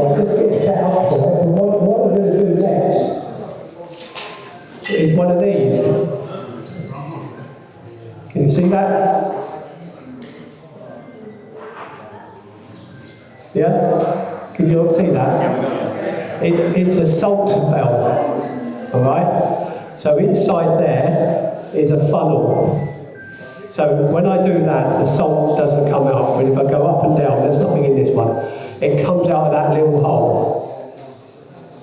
I'll just get set up for it. And what I'm going to do next is one of these. Can you see that? Yeah? Can you all see that? It's a salt bell, all right? So inside there is a funnel. So when I do that, the salt doesn't come out, but if I go up and down, there's nothing in this one. It comes out of that little hole,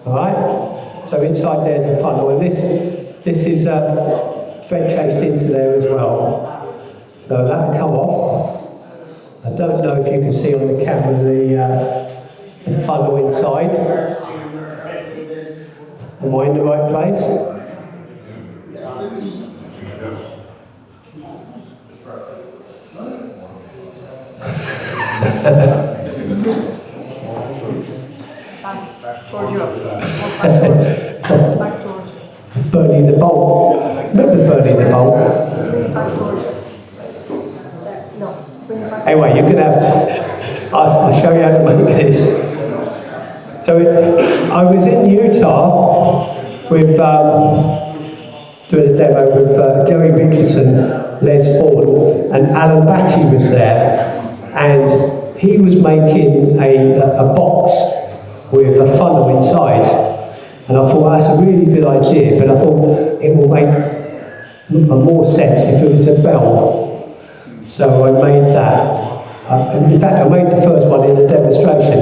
all right? So inside there's a funnel, and this is thread chased into there as well. So that'll come off. I don't know if you can see on the camera the funnel inside. Am I in the right place? Bernie the Bolt. Remember Bernie the Bolt? Anyway, you're going to have to... I'll show you how to make this. So I was in Utah with doing a demo with Jerry Richardson, Les Ford, and Alan Batty was there. And he was making a box with a funnel inside. And I thought, well, that's a really good idea, but I thought it will make more sense if it was a bell. So I made that. In fact, I made the first one in a demonstration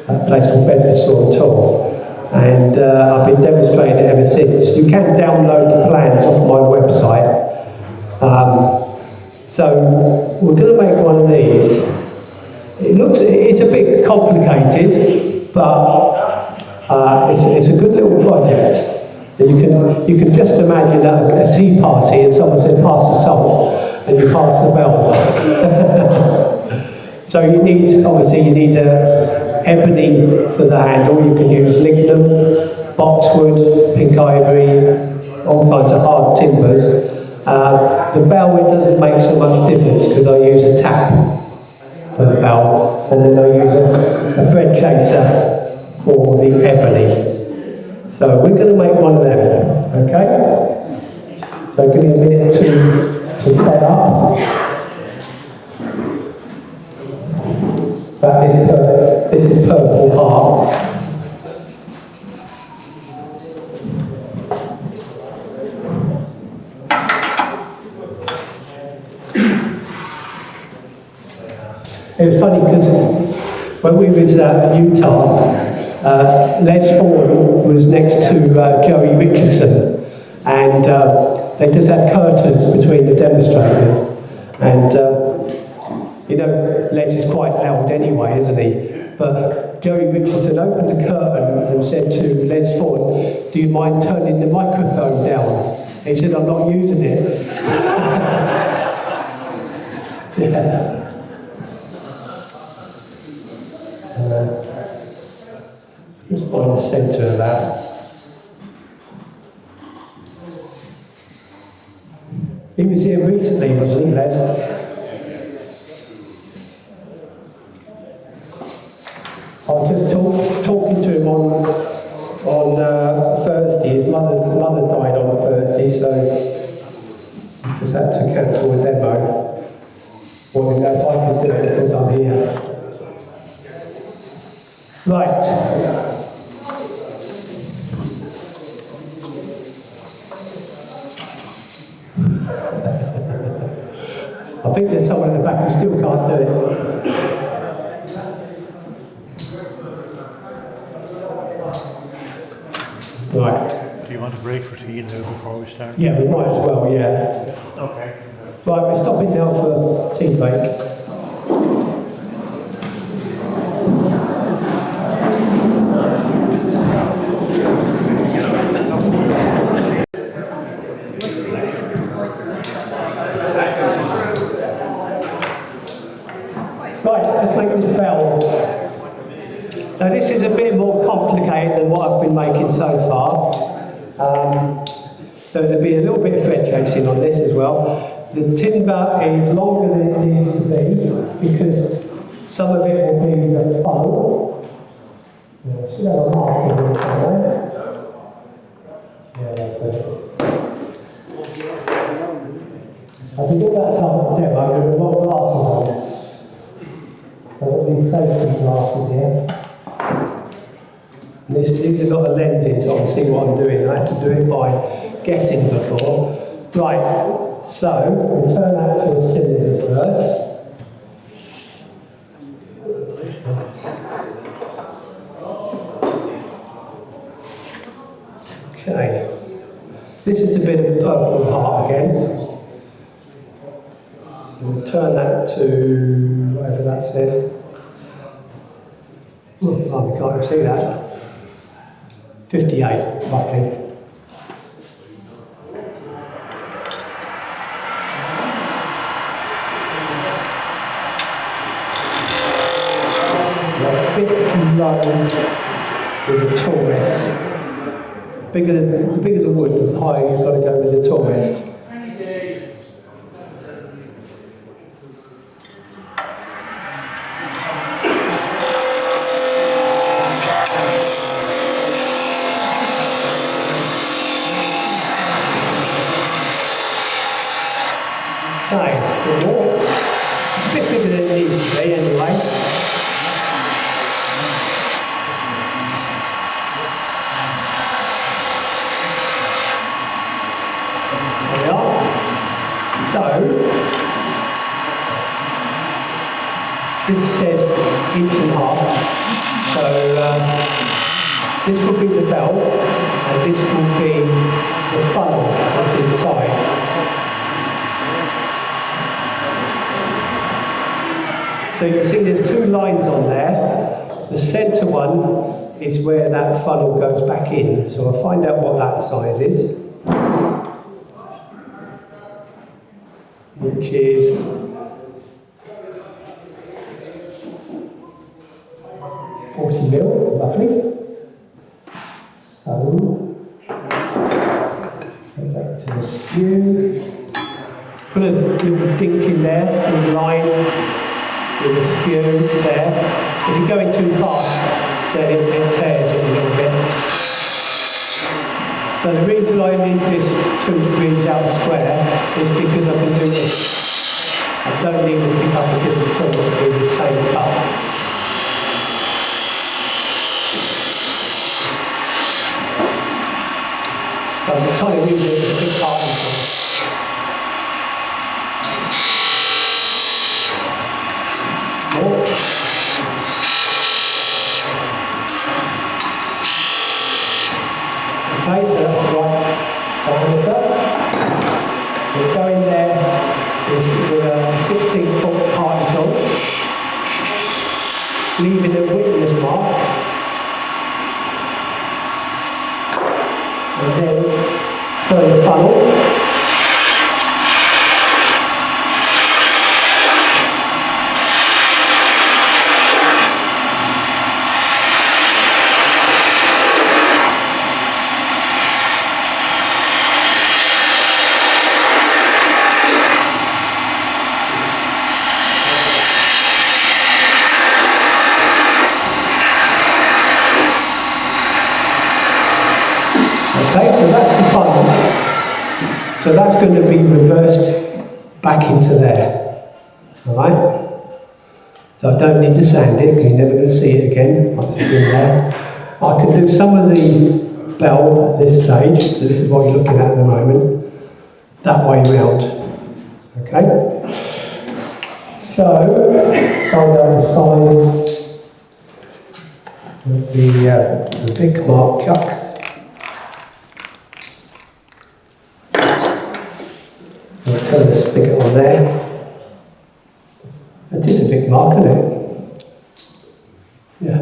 at a place called Bedford Tour. And I've been demonstrating it ever since. You can download the plans off my website. So we're going to make one of these. It's a bit complicated, but it's a good little project. You can just imagine a tea party and someone said pass the salt and you pass the bell. So you need ebony for the handle. You can use lignum, boxwood, pink ivory, all kinds of hard timbers. The bell, it doesn't make so much difference because I use a tap for the bell, and then I use a thread chaser for the ebony. So we're going to make one of them, okay? So give me a minute to set up. This is purple heart. It was funny because when we was at Utah, Les Ford was next to Joey Richardson, and they just had curtains between the demonstrators, and you know, Les is quite loud anyway, isn't he? But Joey Richardson opened the curtain and said to Les Ford, "Do you mind turning the microphone down?" He said, "I'm not using it." Yeah. Just find the centre of that. He was here recently, wasn't he, Les? I was just talking to him on Thursday. His mother died on Thursday, so he just had to cancel a demo. Well, if I could do it because I'm here. Right. I think there's someone in the back who still can't do it. Right. Do you want a break for tea now before we start? Yeah, we might as well, yeah. Okay. Right, we're stopping now for tea break. Right, let's make this bell. Now this is a bit more complicated than what I've been making so far. So there'll be a little bit of thread chasing on this as well. The timber is longer than it needs to be because some of it will be the funnel Should have a mark in here somewhere. Yeah, but I think all that time demo with a lot of glasses on. So I've got these safety glasses here. And these have got the lenses on to see what I'm doing. I had to do it by guessing before. Right, so we'll turn that to a cylinder first. Okay, this is a bit of purple heart again. So we'll turn that to whatever that says. Oh, I can't even see that. 58, roughly. A bit low with the tallest. The bigger the wood, the higher you've got to go with the tallest. Nice, good walk. It's a bit bigger than it needs to be anyway. So, this says inch and a half, so this will be the belt, and this will be the funnel that's inside. So you can see there's two lines on there. The centre one is where that funnel goes back in, so I'll find out what that size is. Which is 40 mil, roughly. So, go back to the skew. Put a little dink in there, in line with the skew there. If you're going too fast, then it tears it a little bit. So the reason I need this 2 degrees out square is because I can do this. I don't need to pick up a different tool to do the same cut. So I'm kind of using it as a big parting tool. Okay, so that's the right diameter. We'll go in there with a 16-foot parting tool, leaving a witness mark, and then turn the funnel. Okay, so that's the funnel. So that's going to be reversed back into there. Alright? So I don't need to sand it because you're never going to see it again once it's in there. I can do some of the bell at this stage, so this is what you're looking at the moment, that way round. Okay? So, find out the size of the big mark chuck. I'll turn the spigot on there. It is a big mark, isn't it? Yeah.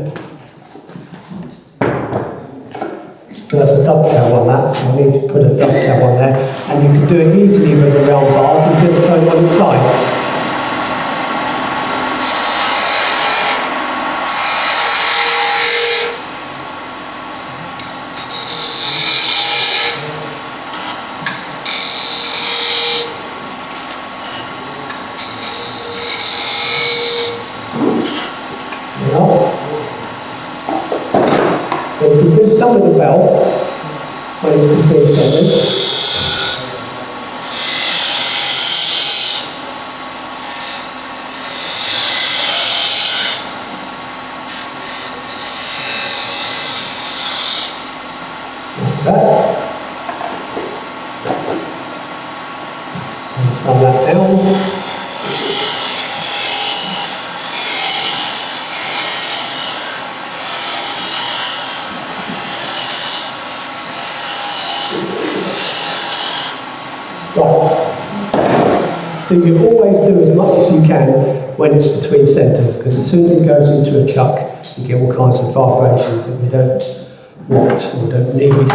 So that's a dovetail on that, so I need to put a dovetail on there. And you can do it easily with a round bar, you just turn it on its side. sound of the bell when it's between centres. Like that. And slow that down. Right. So you always do as much as you can when it's between centres, because as soon as it goes into a chuck, you get all kinds of vibrations that you don't want or don't need.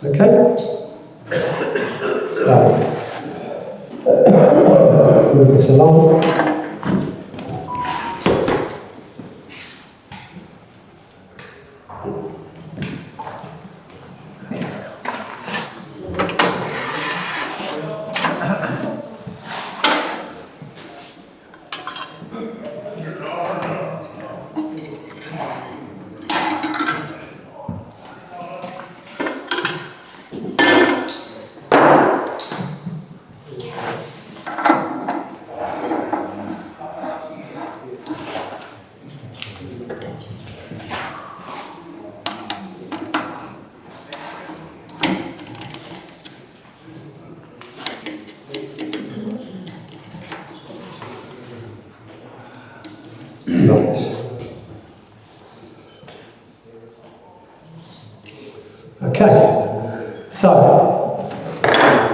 Okay? So, move this along. Okay, so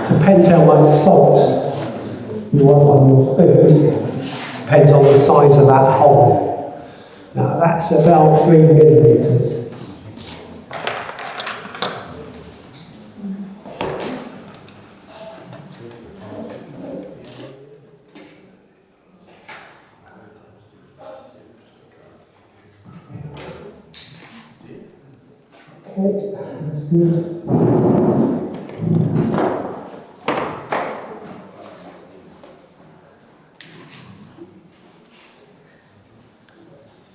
depends how much salt you want on your food, depends on the size of that hole. Now that's about 3 millimetres. Okay, that's good.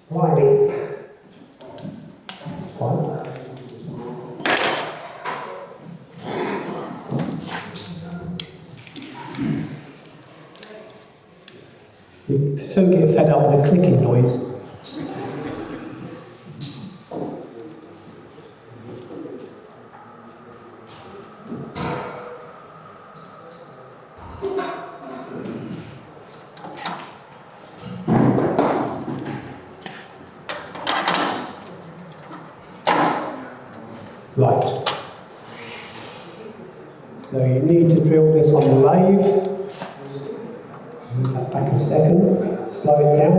Right. Fine. You soon get fed up with the clicking noise. Right. So you need to drill this on the lathe. Move that back a second. Slow it down.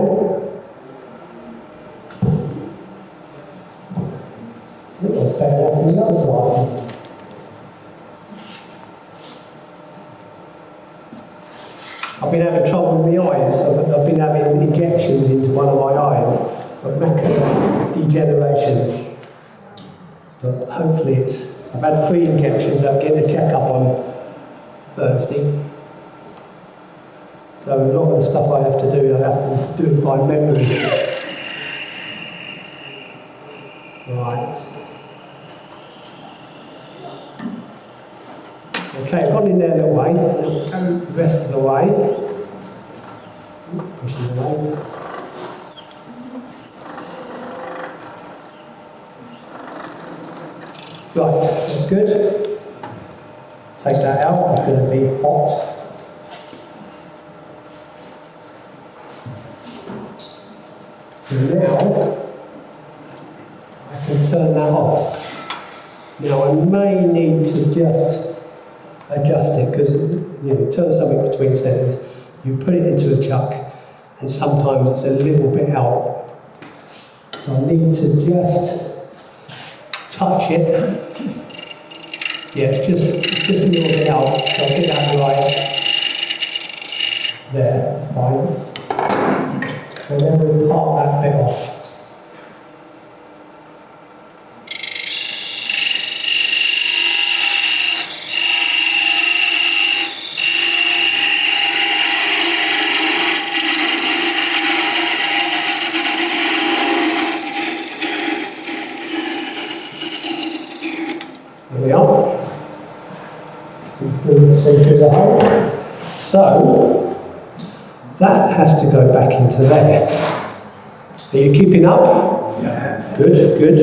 It was better off than the other glasses. I've been having trouble with my eyes. I've been having injections into one of my eyes of macular degeneration. But hopefully I've had 3 injections. I'm getting a checkup on Thursday. So a lot of the stuff I have to do it by memory. Right. Okay, I've gone in there a little way. Go the rest of the way. Pushing it away. Right, that's good. Take that out, it's going to be hot. So now, I can turn that off. Now I may need to just adjust it, because turn something between centres, you put it into a chuck, and sometimes it's a little bit out. So I need to just touch it. Yeah, it's just a little bit out, so I'll get that right. There, that's fine. And then we'll part that bit off. through the hole. So, that has to go back into there. Are you keeping up? Yeah. Good, good.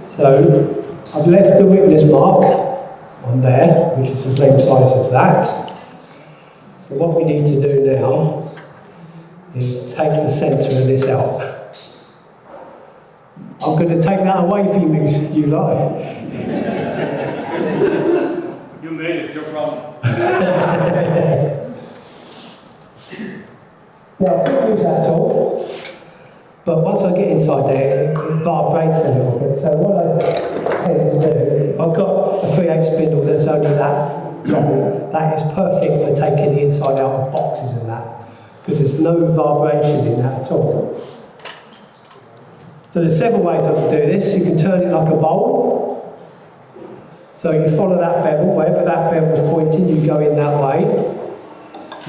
So, I've left the witness mark on there, which is the same size as that. So what we need to do now is take the centre of this out. I'm going to take that away from you lot. You made it, your problem. Now, I could use that tool, but once I get inside there, it vibrates a little bit. So what I tend to do, if I've got a 3/8 spindle that's only that long, that is perfect for taking the inside out of boxes and that, because there's no vibration in that at all. So there's several ways I can do this. You can turn it like a bowl. So you follow that bevel, wherever that bevel is pointing, you go in that way.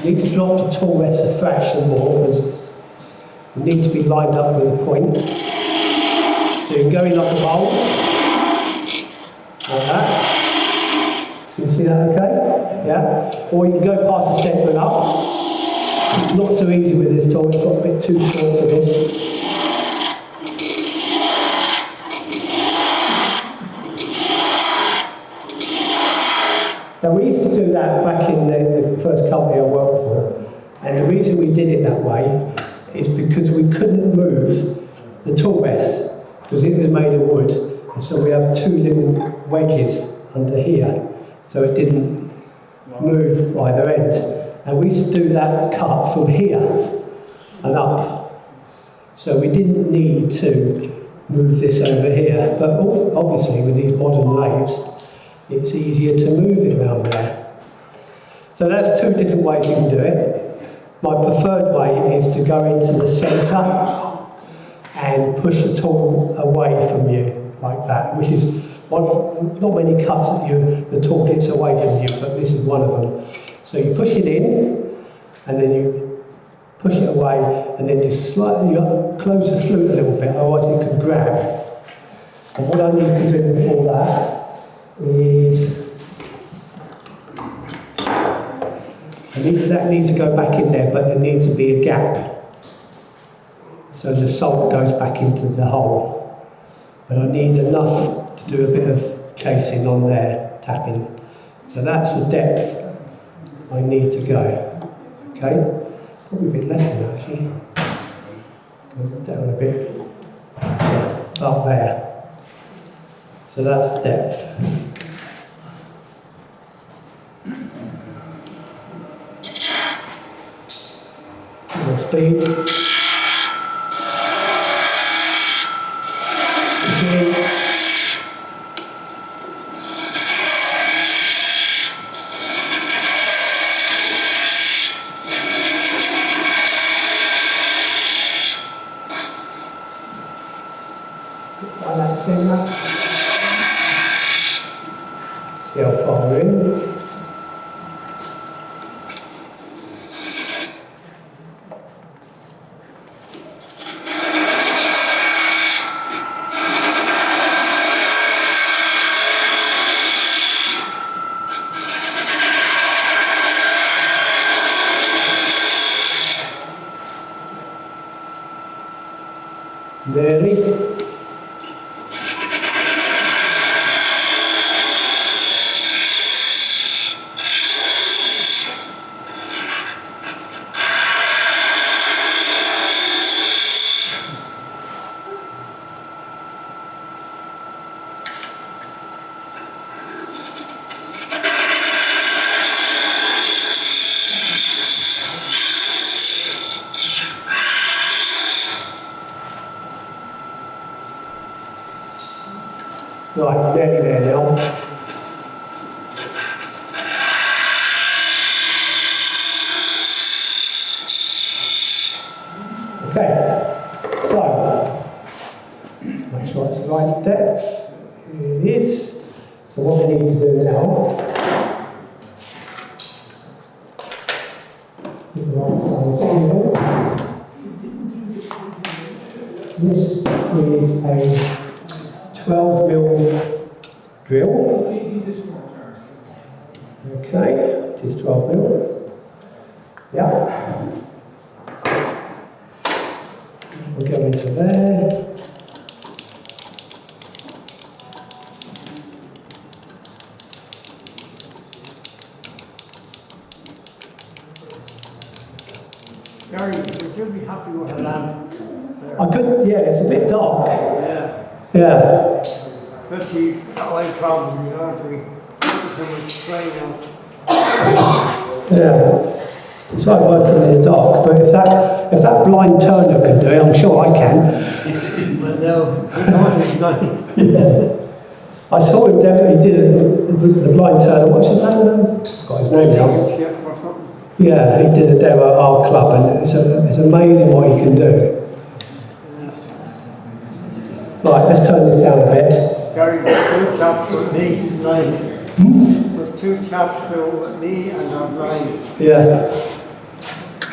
You need to drop the tool rest a fraction more, because it needs to be lined up with a point. So you can go in like a bowl, like that. Can you see that okay? Yeah? Or you can go past the centre and up. It's not so easy with this tool, it's got a bit too short for this. Now we used to do that back in the first company I worked for, and the reason we did it that way is because we couldn't move the tool rest, because it was made of wood, and so we have two little wedges under here, so it didn't move either end. And we used to do that cut from here and up, so we didn't need to move this over here, but obviously with these modern lathes, it's easier to move it around there. So that's two different ways you can do it. My preferred way is to go into the centre and push the tool away from you, like that, which is not many cuts that the tool gets away from you, but this is one of them. So you push it in, and then you push it away, and then you slightly close the flute a little bit, otherwise it could grab. And what I need to do before that is that needs to go back in there, but there needs to be a gap so the salt goes back into the hole. But I need enough to do a bit of chasing on there, tapping. So that's the depth I need to go. Okay, probably a bit less than that actually. Go down a bit, up there. So that's the depth. More speed. Again. Find that centre. See how far we're in. Nearly. Right, nearly there now. Okay, so let's make sure it's the right depth. Here it is. So what we need to do now, get the right size wheel. This is a 12mm drill. 12 mil. Yeah. We'll go into there. Gary, would you be happy with a lamp there? I could, yeah, it's a bit dark. Yeah. Yeah. Especially that light problem, you don't have to be putting so much strain out. Yeah. It's like working in the dark, but if that blind turner can do it, I'm sure I can. But no, it's not. Yeah. I saw him down, he did the blind turner, what's his name? Got his name now. Ship or something. Yeah, he did a demo at our club, and it's amazing what he can do. Right, let's turn this down a bit. Gary, there's two chaps with me tonight. There's two chaps with me and I'm blind. Yeah.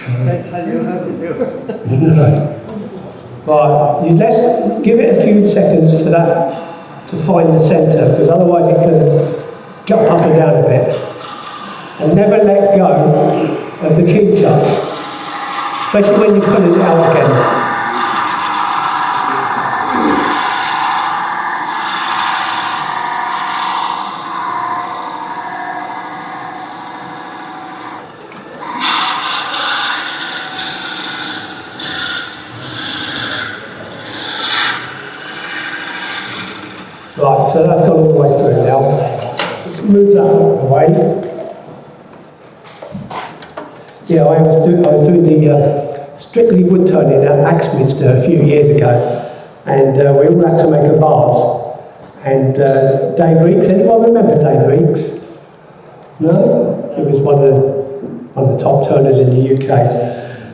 They tell you how to do it. Right, give it a few seconds for that to find the centre, because otherwise it can jump up and down a bit. And never let go of the key jump, especially when you're pulling it out again. Right, so that's gone all the way through now. Move that out of the way. Yeah, I was doing the strictly wood turning at Axminster a few years ago, and we all had to make a vase. And Dave Reeks, anyone remember Dave Reeks? No? He was one of the top turners in the UK,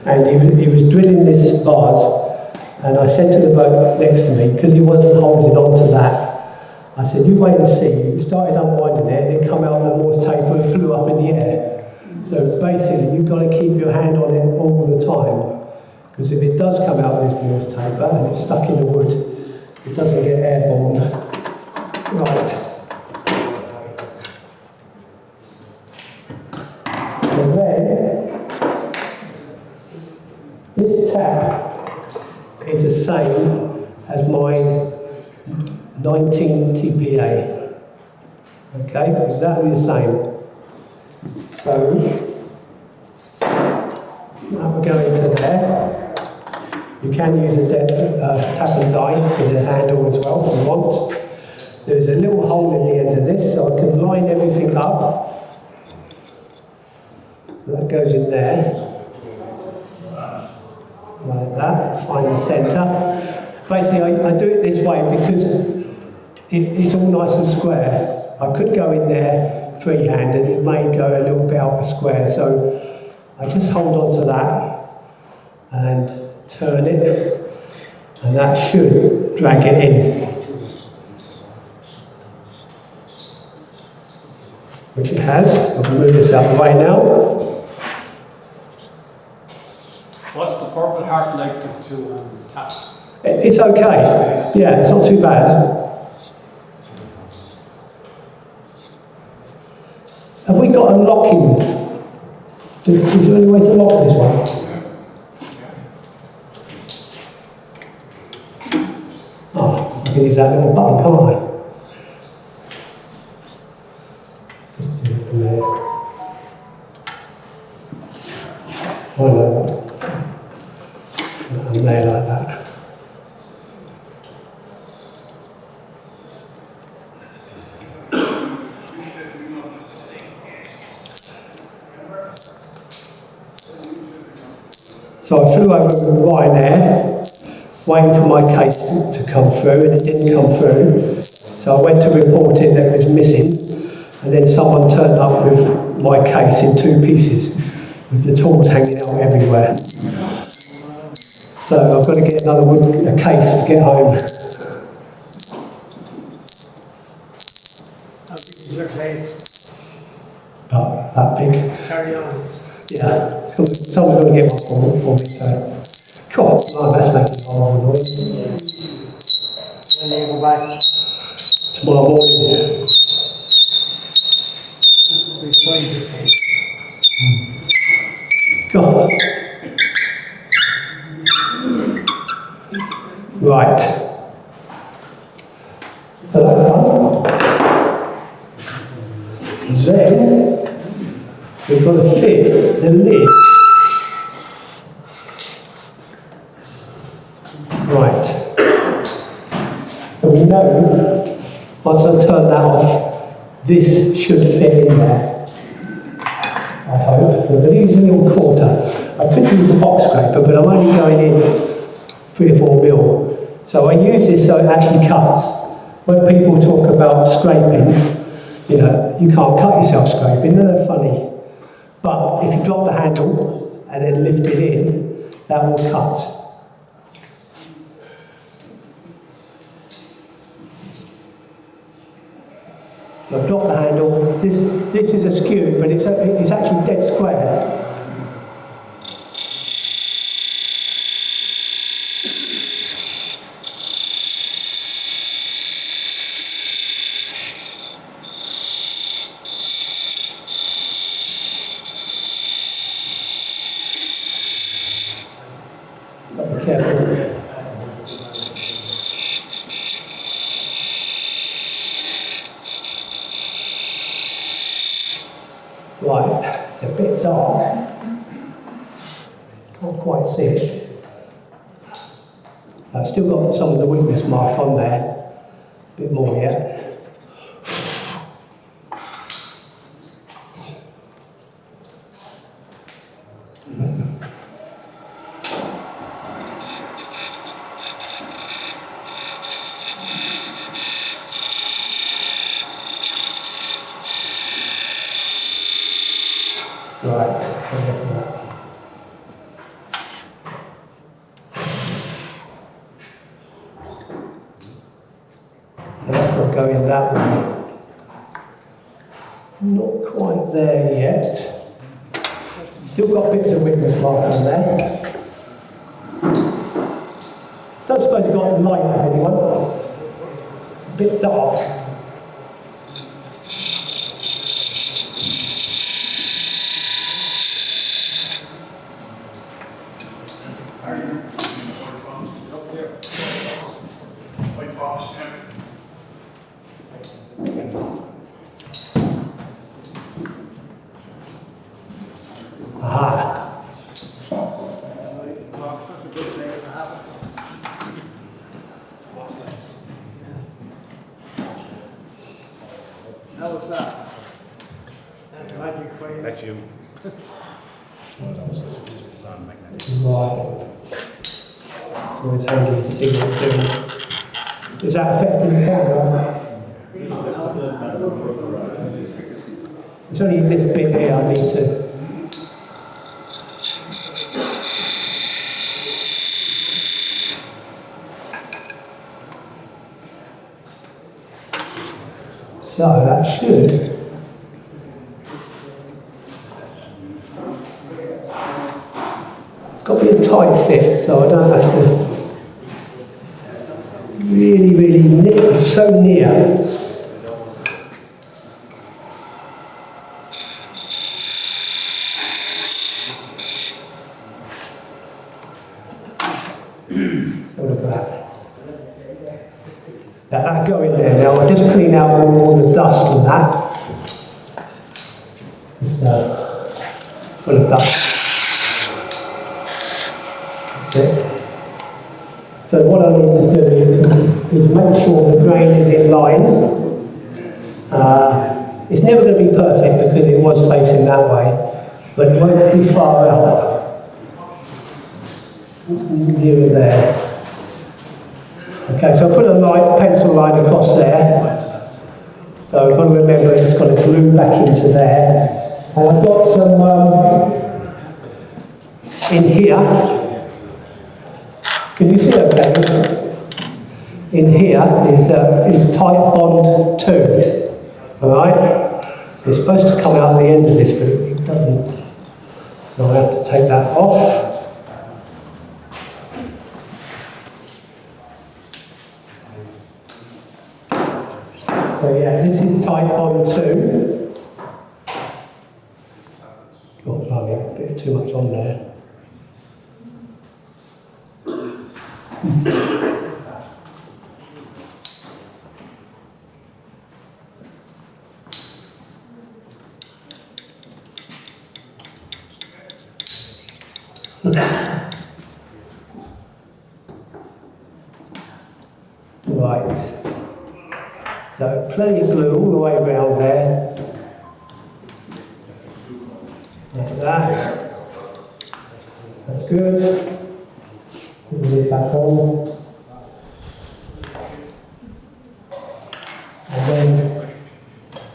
and he was drilling this vase. And I said to the bloke next to me, because he wasn't holding on to that, I said, you wait and see. He started unwinding it, and it come out the Morse tape and flew up in the air. So basically, you've got to keep your hand on it all the time, because if it does come out this Morse taper and it's stuck in the wood, it doesn't get airborne. Right. And then, this tab is the same as my 19 TPA. Okay, exactly the same. So, now we're going to there. You can use a tap and die with a handle as well if you want. There's a little hole in the end of this, so I can line everything up. That goes in there. Like that, find the centre. Basically, I do it this way because it's all nice and square. I could go in there freehand and it may go a little bit out of square, so I just hold on to that and turn it, and that should drag it in. Which it has. I'll move this out of the way now. What's the purple heart like to tap? It's okay. Yeah, it's not too bad. Have we got a locking? Is there any way to lock this one? Oh, I can use that little button, can't I? Just do it from there. Oh no. And there like that. So I flew over Ryanair, waiting for my case to come through, and it didn't come through. So I went to report it that it was missing, and then someone turned up with my case in two pieces, with the tools hanging out everywhere. So I've got to get a case to get home. How big is your case? About that big. Carry on. Yeah, someone's got to get one for me, so. Cool, oh, that's making a horrible noise. When do you go back? Tomorrow morning. We find your case. God. Right. So that's done. Then we've got to fit the lid. Right. So we know, once I turn that off, this should fit in there. I hope. We're going to use a little quarter. I could use a box scraper, but I'm only going in 3 or 4 mil. So I use this so it actually cuts. When people talk about scraping, you know, you can't cut yourself scraping, they're funny. But if you drop the handle and then lift it in, that will cut. So I've dropped the handle. This is askew, but it's actually dead square. Got to be careful. Right, it's a bit dark. Can't quite see it. I've still got some of the weakness mark on there. A bit more yet. Right, so look at that. And that's not going that way. Not quite there yet. Still got a bit of the witness mark on there. Don't suppose you've got the light of anyone. It's a bit dark. Aha. How was that? That's magic for you. Vacuum. Sun magnetic. Right. So it's handy to see what it's doing. Is that affecting the camera? It's only this bit here I need to. So that should. It's got to be a tight fit, so I don't have to really so near. So look at that. That go in there now. I'll just clean out all the dust and that. It's full of dust. That's it. So what I need to do is make sure the grain is in line. It's never going to be perfect because it was facing that way, but it won't be far out. It's near there. Okay, so I put a light pencil line across there. So I've got to remember it's got to glue back into there. And I've got some in here. Can you see okay? In here is tight bond 2. Alright? It's supposed to come out the end of this, but it doesn't. So I have to take that off. So yeah, this is tight bond 2. Oh, blimey, a bit too much on there. Right. So plenty of glue all the way around there. Like that. That's good. Put the lid back on. And then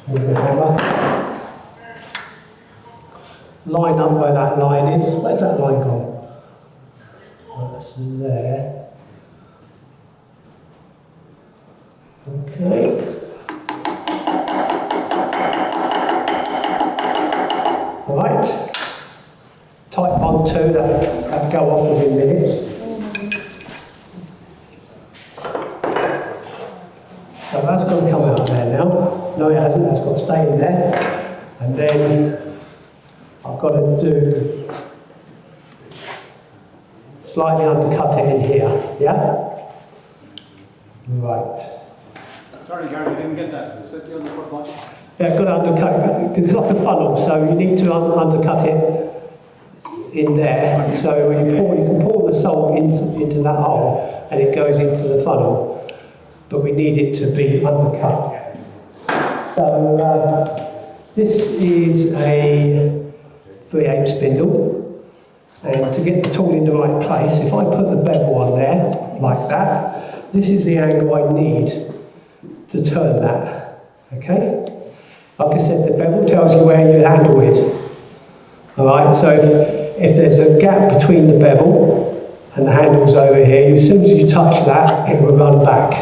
with the hammer, line up where that line is. Where's that line gone? That's there. Okay. Right. Type 1, 2, that'll go off within minutes. So that's going to come out there now. No, it hasn't, that's got to stay in there. And then I've got to do slightly undercut it in here, yeah? Right. Sorry, Gary, I didn't get that. Is that the undercut one? Yeah, got to undercut, because it's like a funnel, so you need to undercut it in there. So you can pour the salt into that hole, and it goes into the funnel. But we need it to be undercut. So this is a 3/8 spindle, and to get the tool in the right place, if I put the bevel on there, like that, this is the angle I need to turn that, okay? Like I said, the bevel tells you where your handle is. Alright, so if there's a gap between the bevel and the handle's over here, as soon as you touch that, it will run back.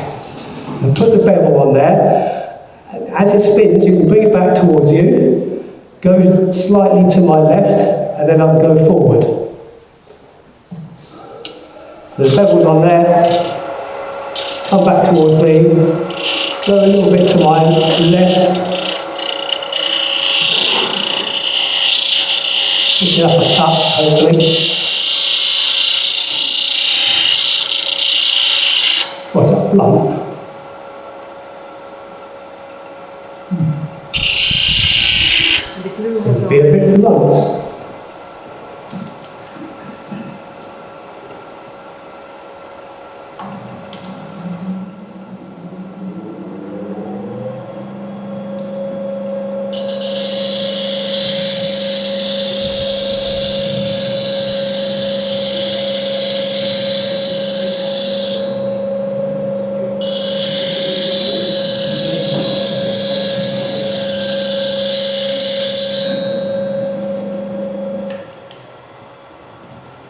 So put the bevel on there. As it spins, you can bring it back towards you, go slightly to my left, and then I'll go forward. So the bevel's on there, come back towards me, go a little bit to my left, pick it up a touch, hopefully. What's that, blunt? Seems to be a bit blunt.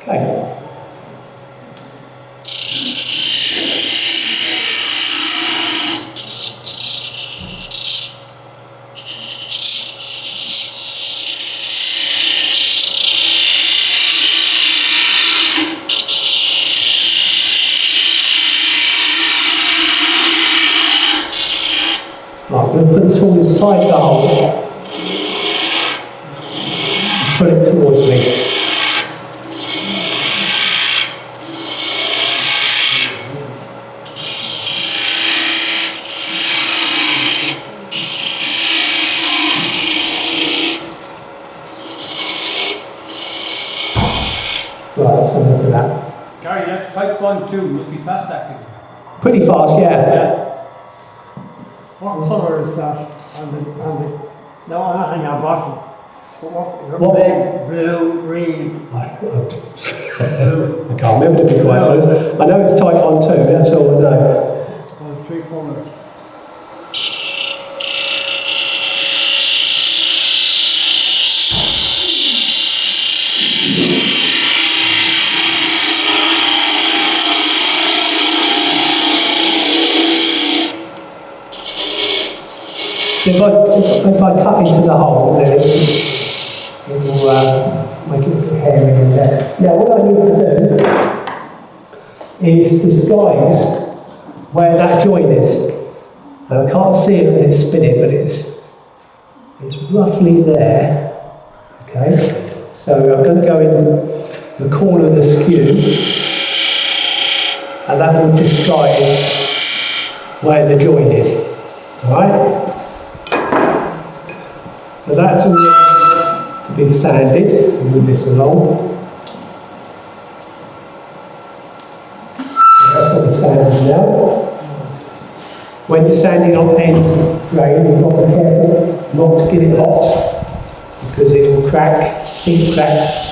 Okay. Right, we're going to put the tool inside the hole. Pull it towards me. Right, so look at that. Gary, that type 1, 2 must be fast acting. Pretty fast, yeah. What colour is that on the, no, nothing on bottom. What, What? red, blue, green. I can't remember, to be quite honest. I know it's type 1, 2, that's all I know. On 3 colours. If I cut into the hole, then it will make it a bit hairy in there. Now, what I need to do is disguise where that joint is. And I can't see it when it's spinning, but it's roughly there. Okay. So I'm going to go in the corner of the skew, and that will disguise where the join is. Alright? So that's all to be sanded. Move this along. So that's what we're sanding now. When you're sanding on end grain, you've got to be careful not to get it hot, because it will crack, heat cracks.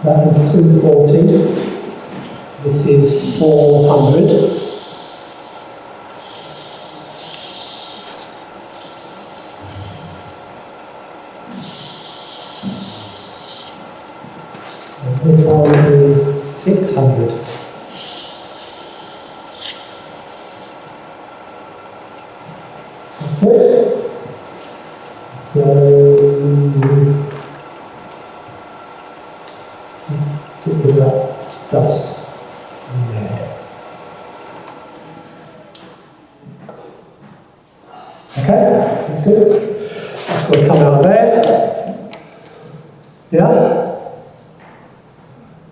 That was 240. This is 400. And this one is 600. Okay. Get rid of that dust in there. Okay, that's good. That's going to come out there. Yeah?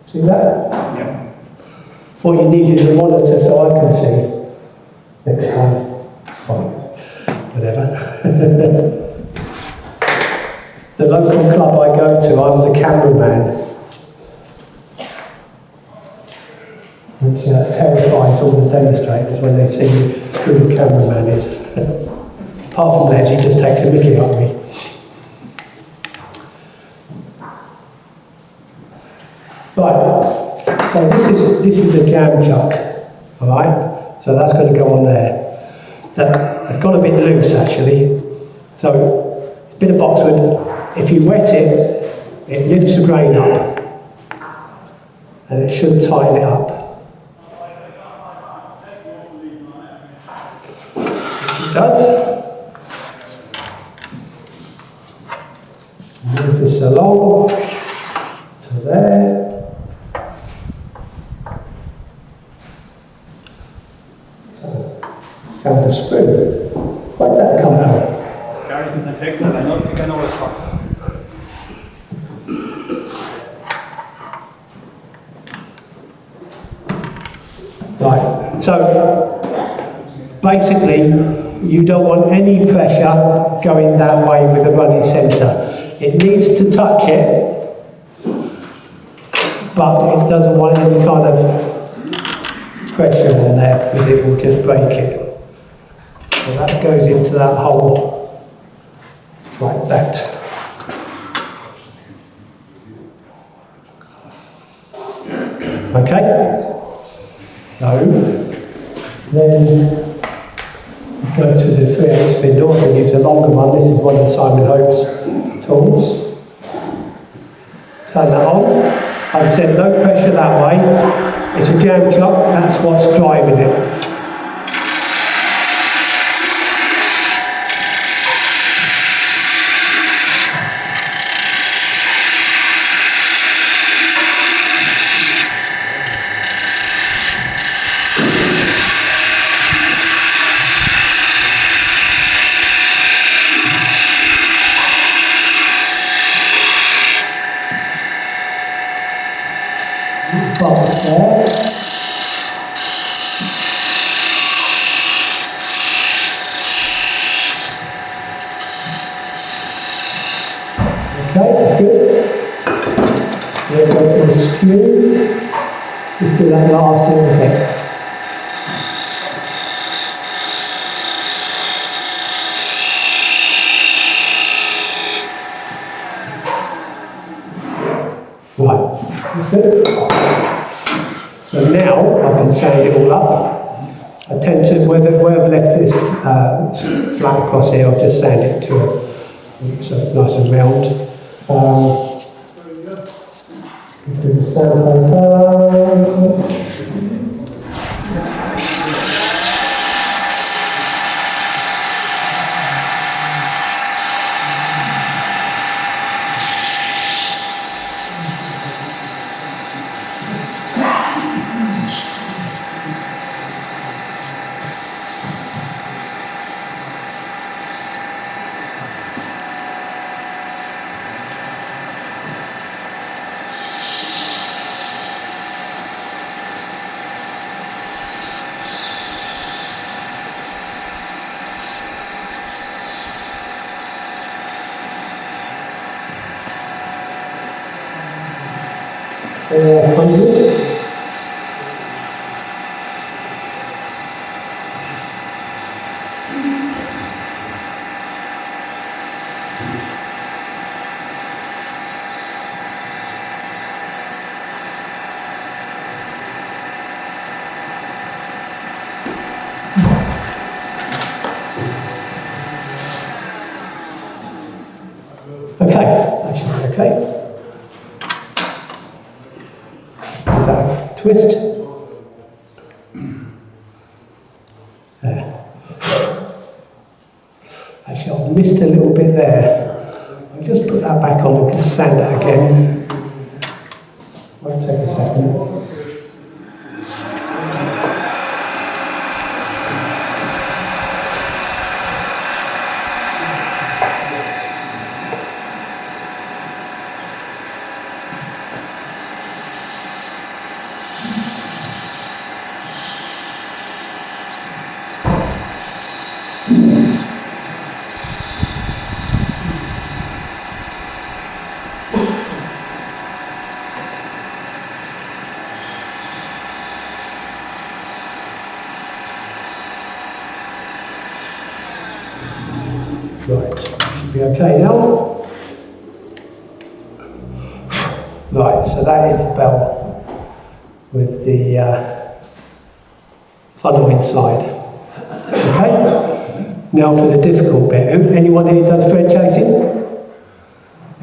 See that? Yeah. What you need is a monitor so I can see next time. Well, whatever. The local club I go to, I'm the cameraman. Which terrifies all the demonstrators when they see who the cameraman is. Apart from that, he just takes a mickey out of me. Right, so this is a jam chuck, all right? So that's going to go on there. That's got a bit loose actually. So it's a bit of boxwood. If you wet it, it lifts the grain up, and it should tighten it up. It does. Move this along to there. So, found a screw. Where'd that come from? Gary, can I take that? I don't think I know what it's for. Right, so basically you don't want any pressure going that way with the running centre. It needs to touch it, but it doesn't want any kind of pressure on there because it will just break it. So that goes into that hole like that. Okay? So, then go to the 3/8 spindle. I'm going to use a longer one. This is one of Simon Hope's tools. Turn that on. I've said no pressure that way. It's a jam chuck, that's what's driving it. Bubbles there. Okay, that's good. Then go to the skew. Just do that last little bit. Right, that's good. So now I can sand it all up. I tend to, where I've left this flat across here, I'll just sand it to it so it's nice and round. Do the sandpaper. 400. Okay, that should be okay. Give that a twist. There. Actually, I've missed a little bit there. I'll just put that back on and sand that again. Might take a second. Right, should be okay now. Right, so that is the bell with the funnel inside. Okay, now for the difficult bit. Anyone here does thread chasing?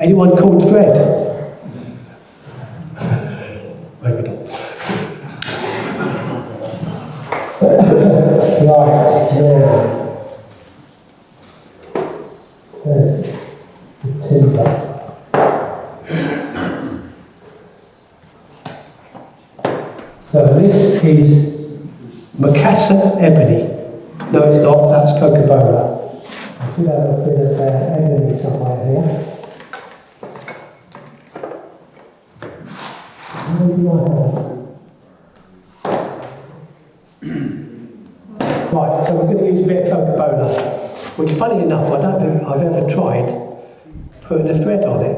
Anyone called thread? Maybe not. Right, now. There's the timber. So this is Macassar ebony. No, it's not, that's Coca-Cola. I should have a bit of ebony somewhere here. What do I have? Right, so we're going to use a bit of Coca-Cola. Which, funny enough, I don't think I've ever tried putting a thread on it.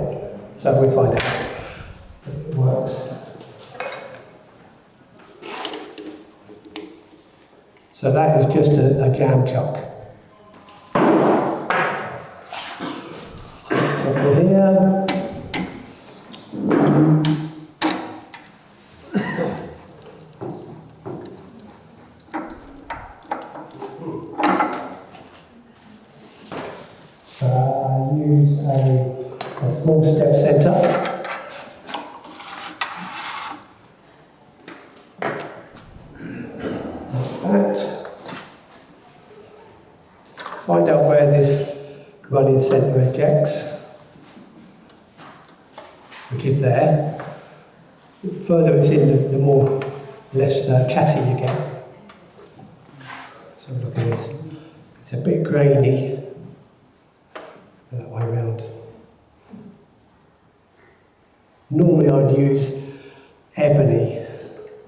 So we'll find out if it works. So that is just a jam chuck. So from here, use a small step centre. Like that. Find out where this running centre ejects, which is there. The further it's in, the more less chatter you get. So look at this. It's a bit grainy. That way round. Normally I'd use ebony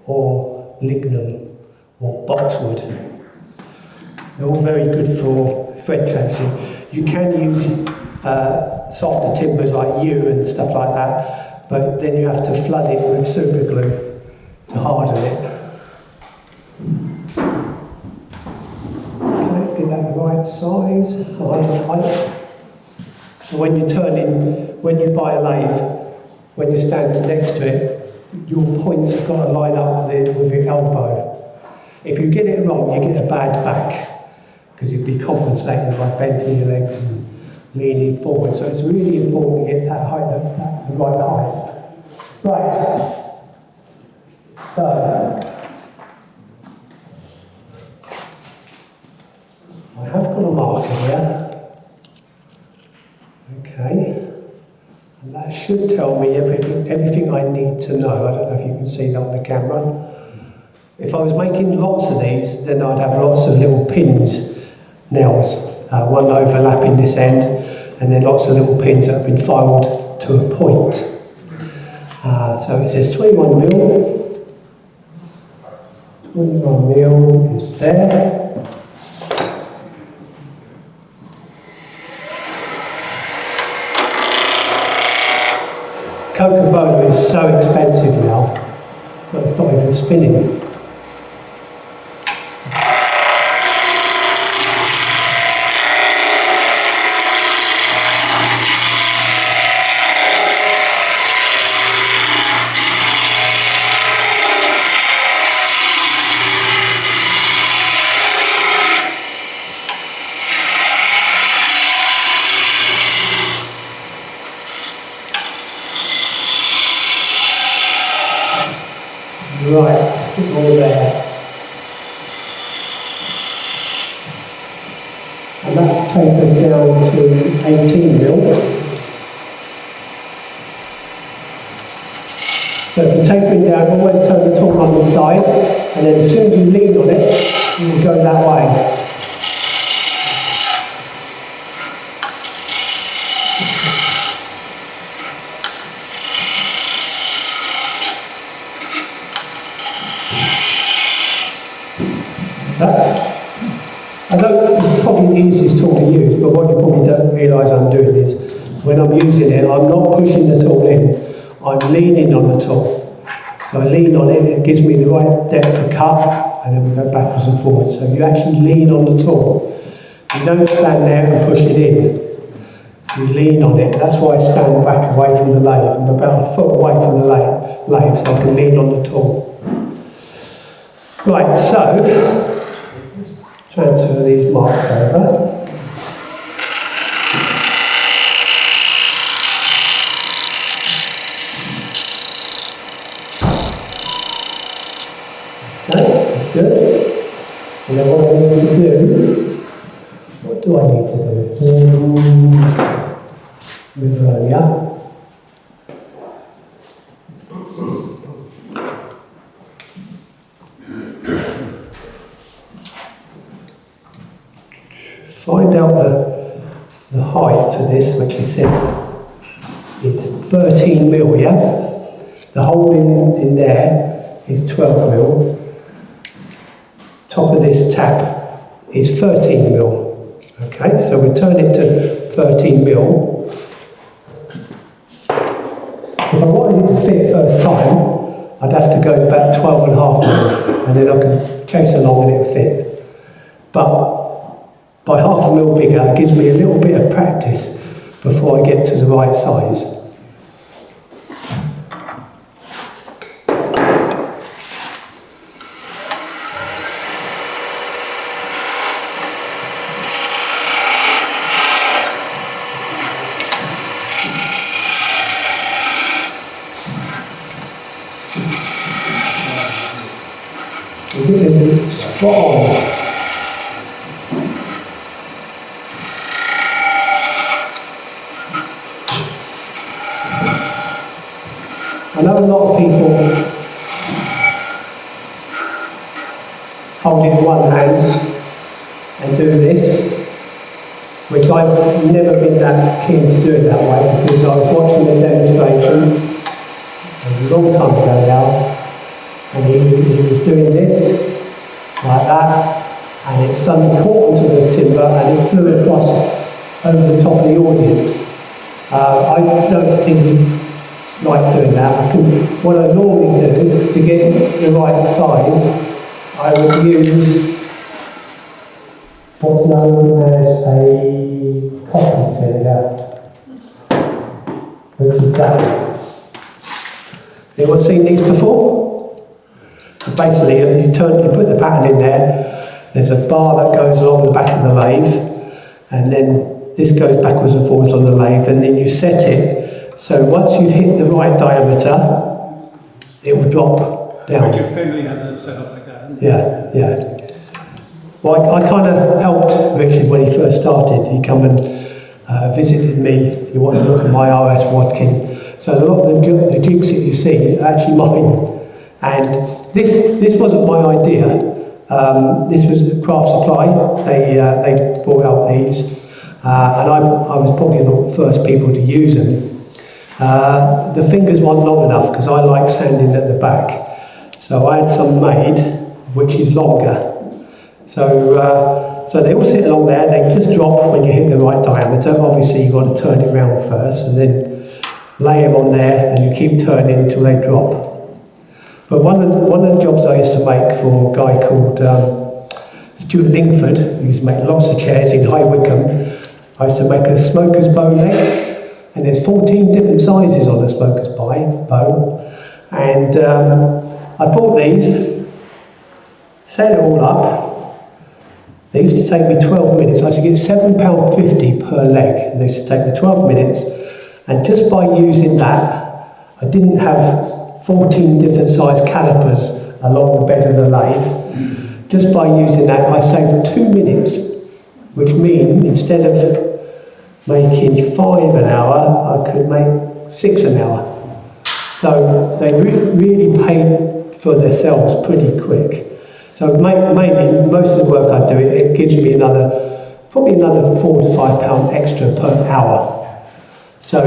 or lignum or boxwood. They're all very good for thread chasing. You can use softer timbers like yew and stuff like that, but then you have to flood it with super glue to harden it. Okay, get that the right size, height. So when you when you buy a lathe, when you stand next to it, your points have got to line up with your elbow. If you get it wrong, you get a bad back, because you'd be compensating by bending your legs and leaning forward. So it's really important to get that height, the right height. Right. So I have got a marker here. Okay, and that should tell me everything I need to know. I don't know if you can see that on the camera. If I was making lots of these, then I'd have lots of little pins, nails, one overlapping this end, and then lots of little pins that have been filed to a point. So it says 21 mil. 21 mil is there. Coca-Cola is so expensive now, but it's not even spinning. Right, a bit more there. And that tapers down to 18 mil. So if you're tapering down, always turn the tool on the side, and then as soon as you lean on it, you will go that way. I know it's probably the easiest tool to use, but what you probably don't realise I'm doing is, when I'm using it, I'm not pushing the tool in, I'm leaning on the tool. So I lean on it, it gives me the right depth of cut, and then we go backwards and forwards. So you actually lean on the tool. You don't stand there and push it in. You lean on it. That's why I stand back away from the lathe. I'm about a foot away from the lathe, so I can lean on the tool. Right, so transfer these marks over. Okay, that's good. And then what I need to do, what do I need to do? Move earlier. Find out the height for this, which it says it's 13 mil, yeah? The hole in there is 12 mil. Top of this tap is 13 mil. Okay, so we turn it to 13 mil. If I wanted it to fit first time, I'd have to go about 12.5 mil, and then I can chase along and it'll fit. But by half a mil bigger, it gives me a little bit of practice before I get to the right size. We're getting spot on. I know a lot of people hold it in one hand and do this, which I've never been that keen to do it that way, because I was watching a demonstration a long time ago now, and he was doing this, like that, and it suddenly caught onto the timber and it flew across over the top of the audience. I don't think like doing that. What I normally do to get the right size, I would use what's known as a coffee finger, which is that. Anyone seen these before? So basically, you put the pattern in there. There's a bar that goes along the back of the lathe, and then this goes backwards and forwards on the lathe, and then you set it. So once you've hit the right diameter, it will drop down. Richard Finley has it set up like that, isn't it? Yeah, yeah. Well, I kind of helped Richard when he first started. He come and visited me. He wanted to look at my RS Wadkin. So a lot of the jigs that you see are actually mine. And this wasn't my idea. This was Craft Supply. They brought out these. And I was probably the first people to use them. The fingers weren't long enough because I like sanding at the back. So I had some made, which is longer. So they all sit along there, they just drop when you hit the right diameter. Obviously you've got to turn it round first, and then lay them on there, and you keep turning until they drop. But one of the jobs I used to make for a guy called Stuart Lingford, who used to make lots of chairs in High Wycombe, I used to make a smoker's bow leg, and there's 14 different sizes on a smoker's bow. And I bought these, set it all up. They used to take me 12 minutes. I used to get £7.50 per leg, and they used to take me 12 minutes. And just by using that, I didn't have 14 different size calipers along the bed of the lathe. Just by using that, I saved 2 minutes, which means instead of making 5 an hour, I could make 6 an hour. So they really paid for themselves pretty quick. So mainly, most of the work I do, it gives me probably another £4 to £5 extra per hour. So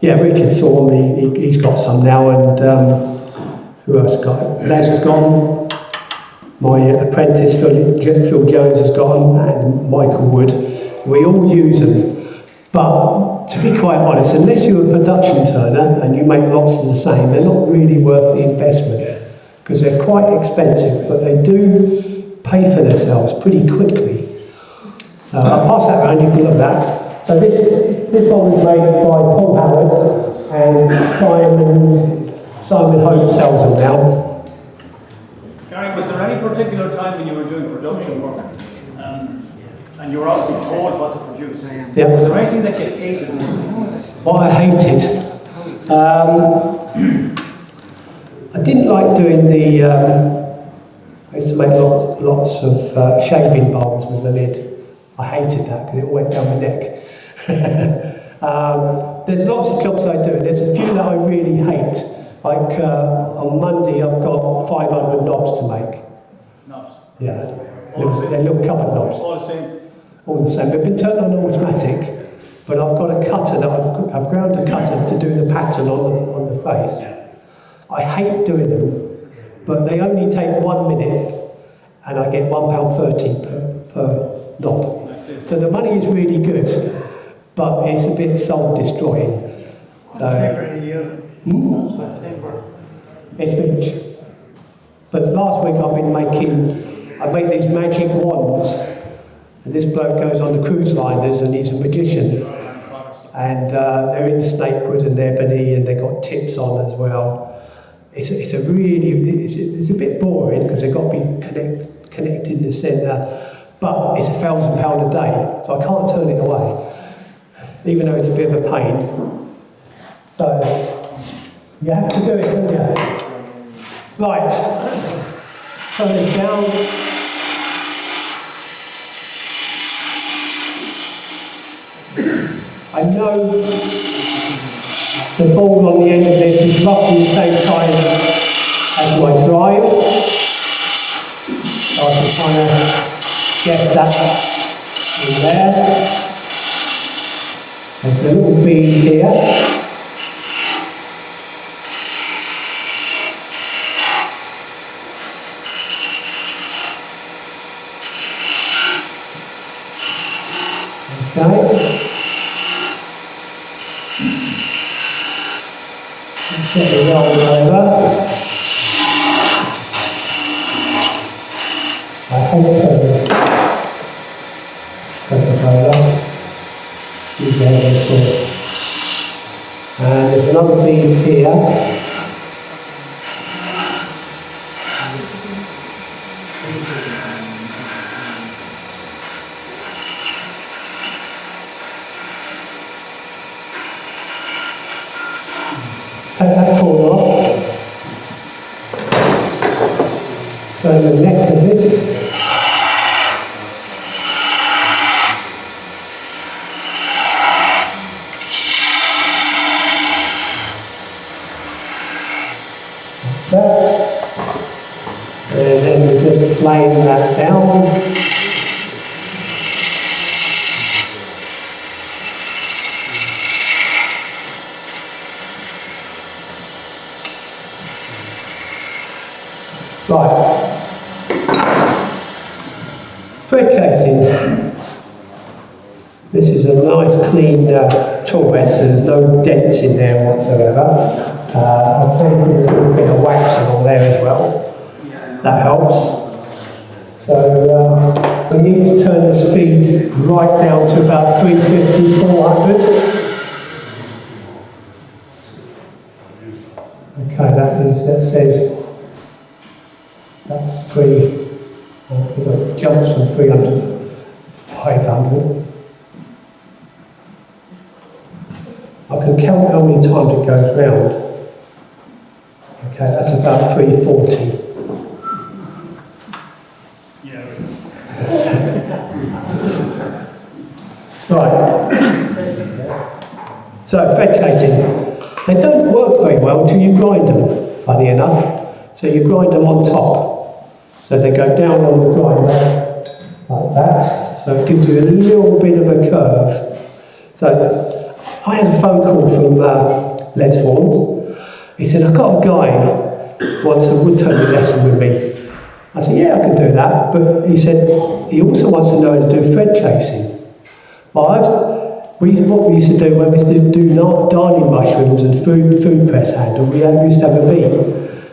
yeah, Richard saw me, he's got some now, and who else got it? Les has got them. My apprentice, Phil Jones, has got them, and Michael Wood. We all use them. But to be quite honest, unless you're a production turner and you make lots of the same, they're not really worth the investment, because they're quite expensive, but they do pay for themselves pretty quickly. So I'll pass that around, you can look at that. So this one was made by Paul Howard, and Simon Holmes sells them now. Gary, was there any particular time when you were doing production work, and you were obviously told what to produce? Yeah. Was there anything that you hated? What I hated? I didn't like doing I used to make lots of shaving bowls with the lid. I hated that because it all went down my neck. There's lots of jobs I do. There's a few that I really hate. Like on Monday, I've got 500 knobs to make. Knobs? Yeah. They're little cupboard knobs. All the same? All the same. They've been turned on automatic, but I've got a cutter that I've ground a cutter to do the pattern on the face. I hate doing them, but they only take 1 minute, and I get £1.30 per knob. So the money is really good, but it's a bit soul destroying. So it's beach. But last week I made these magic wands, and this bloke goes on the cruise liners, and he's a magician. And they're in snakewood and ebony, and they've got tips on as well. It's a bit boring because they've got to be connected in the centre, but it's £1,000 a day, so I can't turn it away, even though it's a bit of a pain. So you have to do it, don't you? Right, turn it down. I know the ball on the end of this is roughly the same size as my drive. So I can kind of get that in there. There's a little bead here. Okay. Get the roll over. I hope turn it over. Use the other foot. And there's another bead here. Take that cord off. Turn the neck of this. Like that. And then we just plane that down. Right, thread chasing. This is a nice clean at all rest, so there's no dents in there whatsoever. I've put a little bit of wax on there as well. That helps. So we need to turn the speed right down to about 350, 400. Okay, that says that's 3. It jumps from 300 to 500. I can count how many times it goes round. Okay, that's about 340. Right. So, thread chasing. They don't work very well until you grind them, funny enough. So you grind them on top. So they go down on the grinder, like that. So it gives you a little bit of a curve. So I had a phone call from Les Vaughan. He said, I've got a guy who wants a wood turning lesson with me. I said, yeah, I can do that. But he said, he also wants to know how to do thread chasing. Well, what we used to do when we used to do darning mushrooms and food press handle, we used to have a V,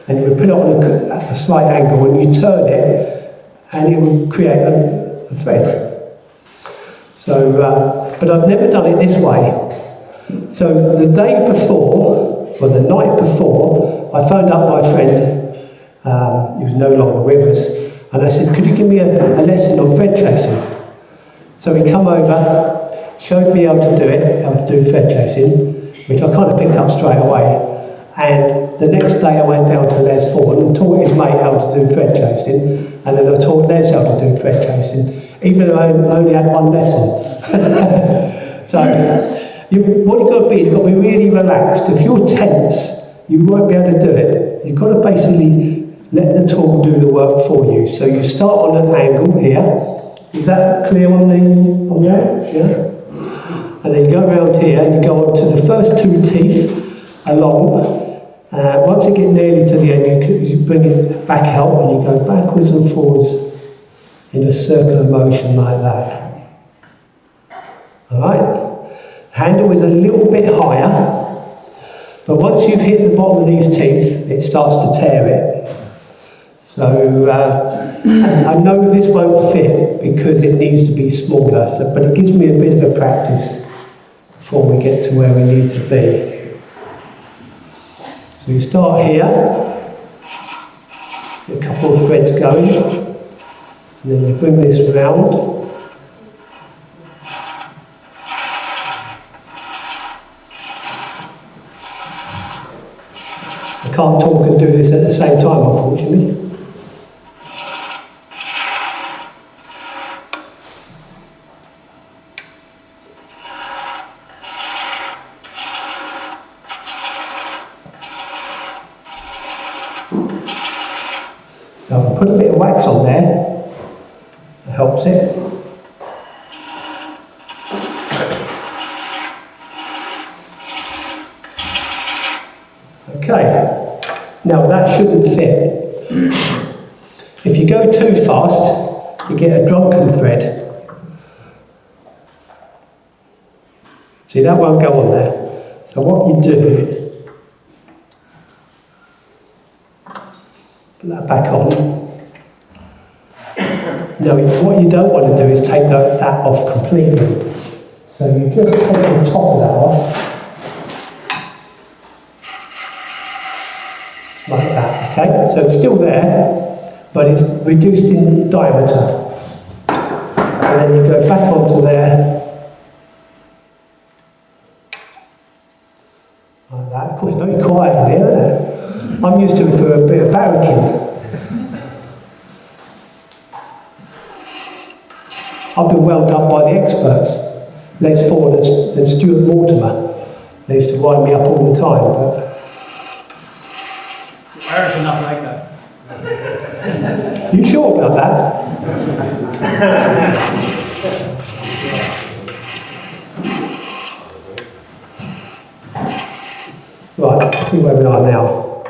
and you would put it on a slight angle, and you turn it, and it would create a thread. So, but I've never done it this way. So the day before, or the night before, I phoned up my friend, he was no longer with us, and I said, could you give me a lesson on thread chasing? So he come over, showed me how to do it, how to do thread chasing, which I kind of picked up straight away. And the next day I went down to Les Vaughan and taught his mate how to do thread chasing, and then I taught Les how to do thread chasing, even though I only had one lesson. So what you've got to be, you've got to be really relaxed. If you're tense, you won't be able to do it. You've got to basically let the tool do the work for you. So you start on an angle here. Is that clear on the edge? Yeah? And then you go around here and you go on to the first 2 teeth along. Once you get nearly to the end, you bring it back out and you go backwards and forwards in a circular motion like that. Alright? Handle is a little bit higher, but once you've hit the bottom of these teeth, it starts to tear it. So I know this won't fit because it needs to be smaller, but it gives me a bit of a practice before we get to where we need to be. So you start here, get a couple of threads going, and then you bring this round. I can't talk and do this at the same time, unfortunately. So I can put a bit of wax on there, that helps it. Okay, now that shouldn't fit. If you go too fast, you get a drunken thread. See, that won't go on there. So what you do, put that back on. Now, what you don't want to do is take that off completely. So you just take the top of that off, like that, okay? So it's still there, but it's reduced in diameter. And then you go back onto there, like that. Of course, it's very quiet in here, isn't it? I'm used to it for a bit of barracking. I've been welled up by the experts, Les Vaughan and Stuart Mortimer. They used to wind me up all the time. But Irish are not like that. you sure about that? Right, let's see where we are now.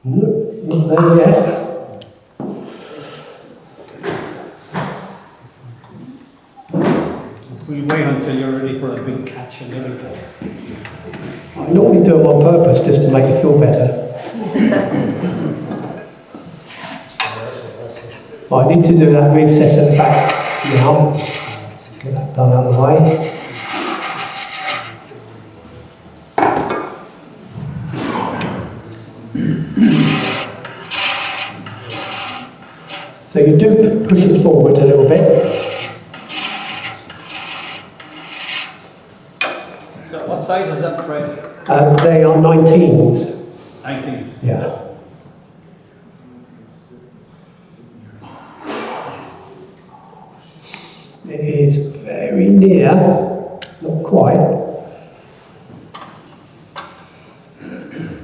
Nope, not there yet. We'll wait until you're ready for a big catch and then we'll go. I normally do it on purpose just to make it feel better. But I need to do that recess at the back now. Get that done out of the way. So you do push it forward a little bit. So what size is that thread? They are 19s. 19. Yeah. It is very near, not quite.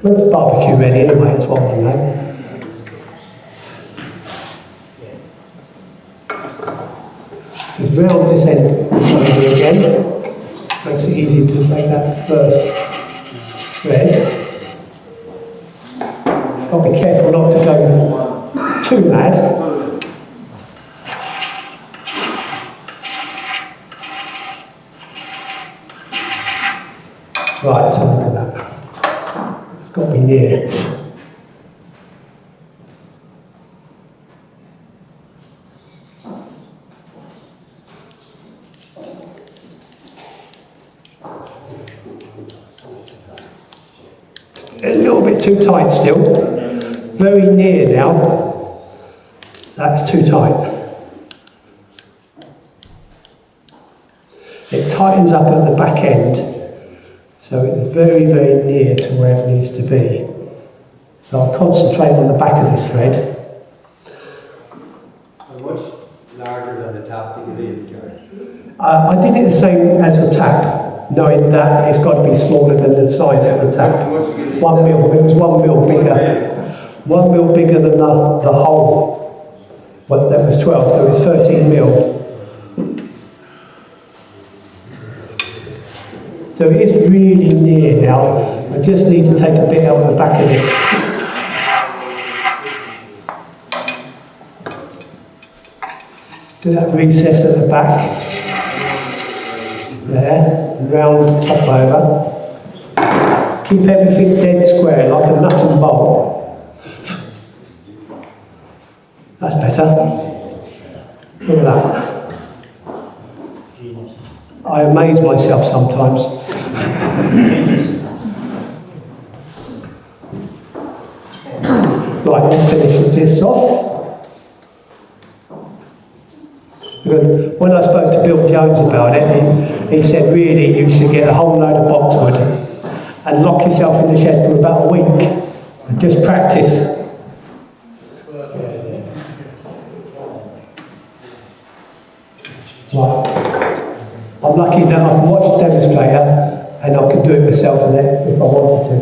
When's the barbecue ready anyway? It's what I know. Just round this end over again. Makes it easy to make that first thread. Got to be careful not to go too mad. Right, let's have a look at that. It's got to be near. A little bit too tight still. Very near now. That's too tight. It tightens up at the back end. So it's very, very near to where it needs to be. So I'll concentrate on the back of this thread. How much larger than the tap did you leave, Gary? I did it the same as the tap, knowing that it's got to be smaller than the size of the tap. 1 mil, it was 1 mil bigger. 1 mil bigger than the hole. Well, that was 12, so it was 13 mil. So it is really near now. I just need to take a bit out of the back of this. Do that recess at the back. There, round top over. Keep everything dead square, like a nut and bolt. That's better. Look at that. I amaze myself sometimes. Right, let's finish this off. When I spoke to Bill Jones about it, he said really you should get a whole load of boxwood and lock yourself in the shed for about a week and just practice. Right. I'm lucky that I can watch the demonstrator and I can do it myself if I wanted to.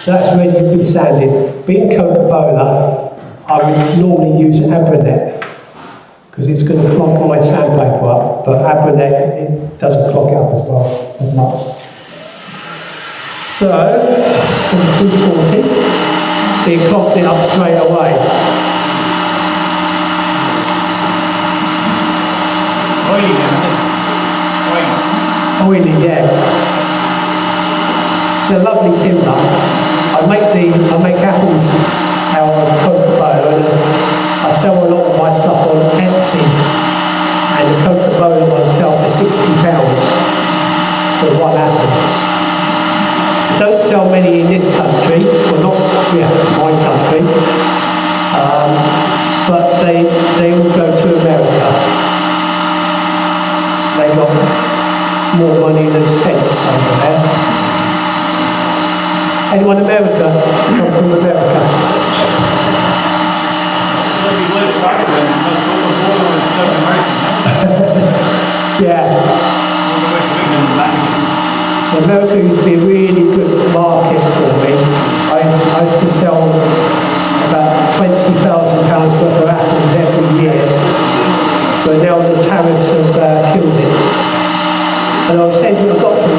That's when you've been sanding. Being Coca-Cola, I would normally use Abranet because it's going to clog my sandpaper up, but Abranet, it doesn't clog it up as much. So, from 240, so it clogs it up straight away. Oily, yeah. It's a lovely timber. I make apples out of Coca-Cola and I sell a lot of my stuff on Etsy and the Coca-Cola one sells for £60 for one apple. Don't sell many in this country, well not my country, but they all go to America. They got more money than sense over there. Anyone America? Come from America? That'd be well started then, because Coca-Cola is South American. Yeah. All the way to England and back. America used to be a really good market for me. I used to sell about £20,000 worth of apples every year, but now the tariffs have killed it. And I've got a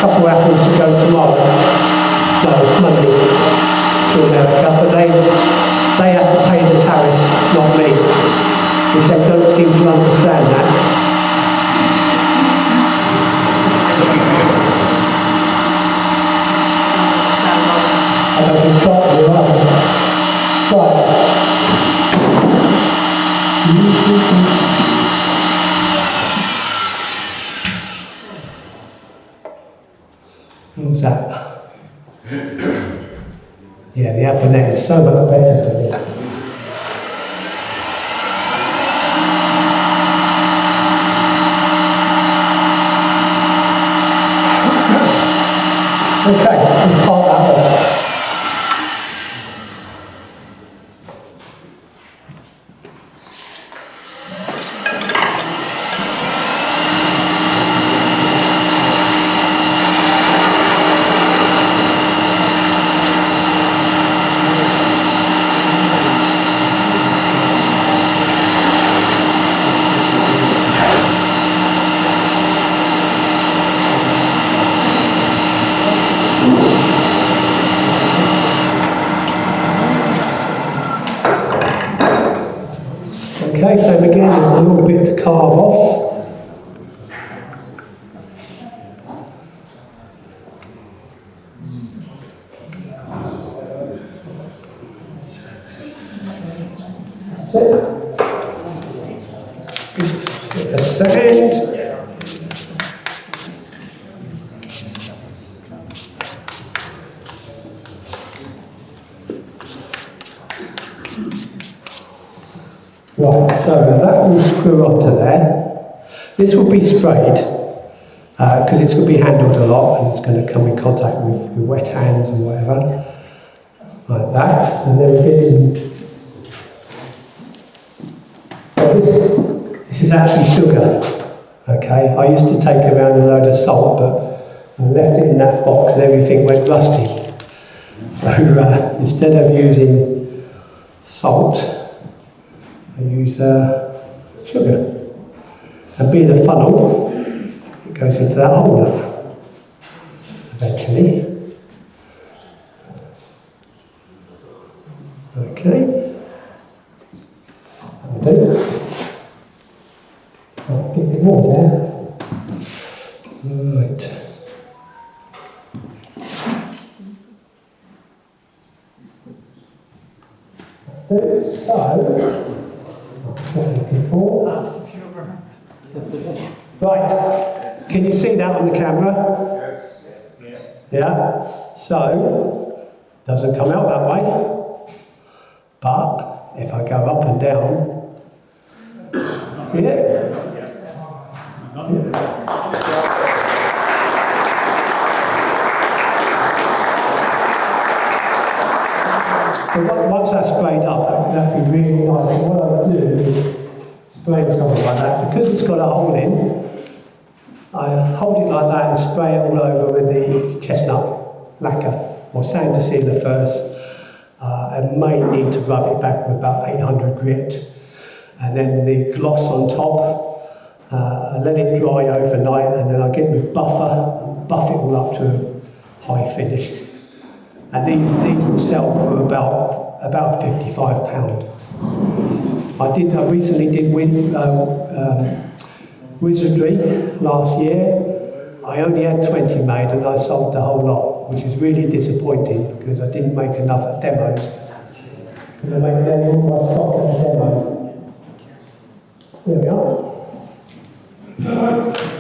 couple of apples to go tomorrow, no, Monday, to America, but they have to pay the tariffs, not me, which they don't seem to understand that. We've got the right. What's that? Yeah, the Aponet is so much better for this. Okay, we'll part that off. Okay, so again, there's a little bit to carve off. That's it. Just get the sand. Right, so that will screw up to there. This will be sprayed because it's going to be handled a lot and it's going to come in contact with wet hands and whatever, like that. And then we get some. So this is actually sugar. Okay, I used to take around a load of salt, but I left it in that box and everything went rusty. So instead of using salt, I use sugar. And being a funnel, it goes into that holder eventually. Okay. That'll do. I'll get a bit more there. Right. So, right, can you see that on the camera? Yes. Yeah, so, doesn't come out that way, but if I go up and down, see it? So once that's sprayed up, that'd be really nice. And what I do is spray something like that. Because it's got a hole in, I hold it like that and spray it all over with the chestnut lacquer, or sand to sealer first. I may need to rub it back with about 800 grit. And then the gloss on top, I let it dry overnight, and then I get my buffer and buff it all up to a high finish. And these will sell for about £55. I recently did wizardry last year. I only had 20 made and I sold the whole lot, which is really disappointing because I didn't make enough demos. Because I made all my stock at the demo. There we are. Right.